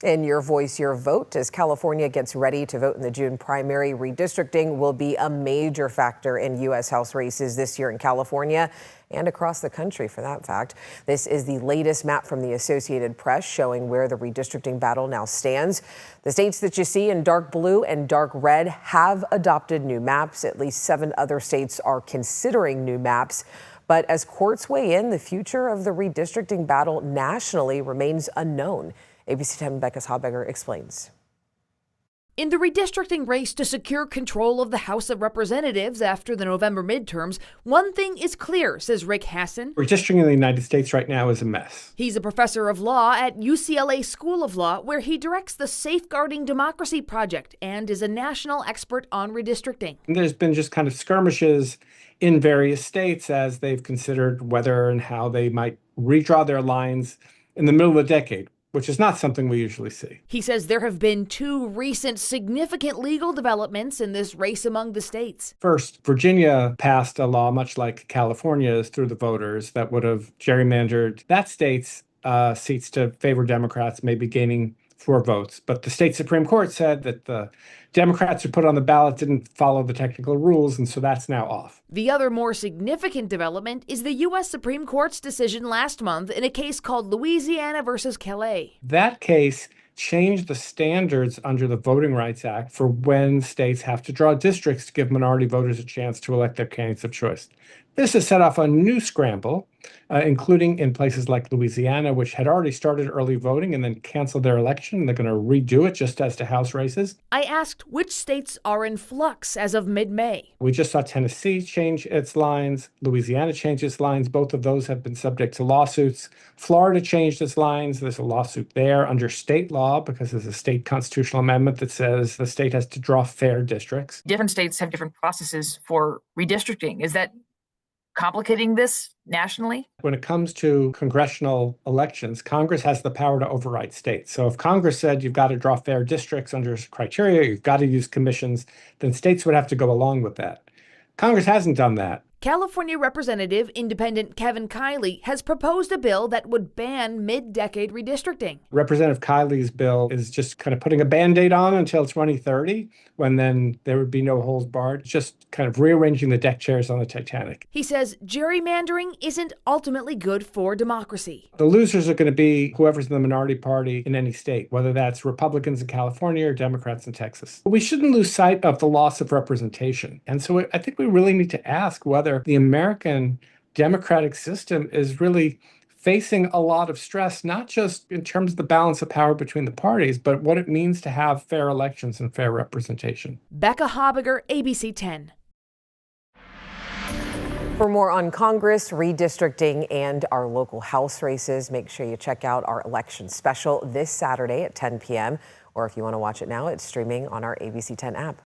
In Your Voice, Your Vote, as California gets ready to vote in the June primary, redistricting will be a major factor in U.S. House races this year in California and across the country, for that fact. This is the latest map from the Associated Press showing where the redistricting battle now stands. The states that you see in dark blue and dark red have adopted new maps. At least 7 other states are considering new maps. But as courts weigh in, the future of the redistricting battle nationally remains unknown. ABC 10 Becca Habegger explains. In the redistricting race to secure control of the House of Representatives after the November midterms, one thing is clear, says Rick Hassan. Redistricting in the United States right now is a mess. He's a professor of law at UCLA School of Law, where he directs the Safeguarding Democracy Project and is a national expert on redistricting. There's been just kind of skirmishes in various states as they've considered whether and how they might redraw their lines in the middle of the decade, which is not something we usually see. He says there have been 2 recent significant legal developments in this race among the states. First, Virginia passed a law, much like California's, through the voters that would have gerrymandered that state's seats to favor Democrats, maybe gaining 4 votes. But the state Supreme Court said that the Democrats who put on the ballot didn't follow the technical rules, and so that's now off. The other more significant development is the U.S. Supreme Court's decision last month in a case called Louisiana versus Calais. That case changed the standards under the Voting Rights Act for when states have to draw districts to give minority voters a chance to elect their candidates of choice. This has set off a new scramble, including in places like Louisiana, which had already started early voting and then canceled their election. They're going to redo it just as to House races. I asked which states are in flux as of mid-May. We just saw Tennessee change its lines. Louisiana changed its lines. Both of those have been subject to lawsuits. Florida changed its lines. There's a lawsuit there under state law because there's a state constitutional amendment that says the state has to draw fair districts. Different states have different processes for redistricting. Is that complicating this nationally? When it comes to congressional elections, Congress has the power to override states. So if Congress said you've got to draw fair districts under criteria, you've got to use commissions, then states would have to go along with that. Congress hasn't done that. California Representative Independent Kevin Kiley has proposed a bill that would ban mid-decade redistricting. Representative Kiley's bill is just kind of putting a Band-Aid on until 2030, when then there would be no holds barred, just kind of rearranging the deck chairs on the Titanic. He says gerrymandering isn't ultimately good for democracy. The losers are going to be whoever's in the minority party in any state, whether that's Republicans in California or Democrats in Texas. But we shouldn't lose sight of the loss of representation. And so I think we really need to ask whether the American democratic system is really facing a lot of stress, not just in terms of the balance of power between the parties, but what it means to have fair elections and fair representation. Becca Habegger, ABC 10. For more on Congress, redistricting, and our local House races, make sure you check out our election special this Saturday at 10 p.m. Or if you want to watch it now, it's streaming on our ABC 10 app.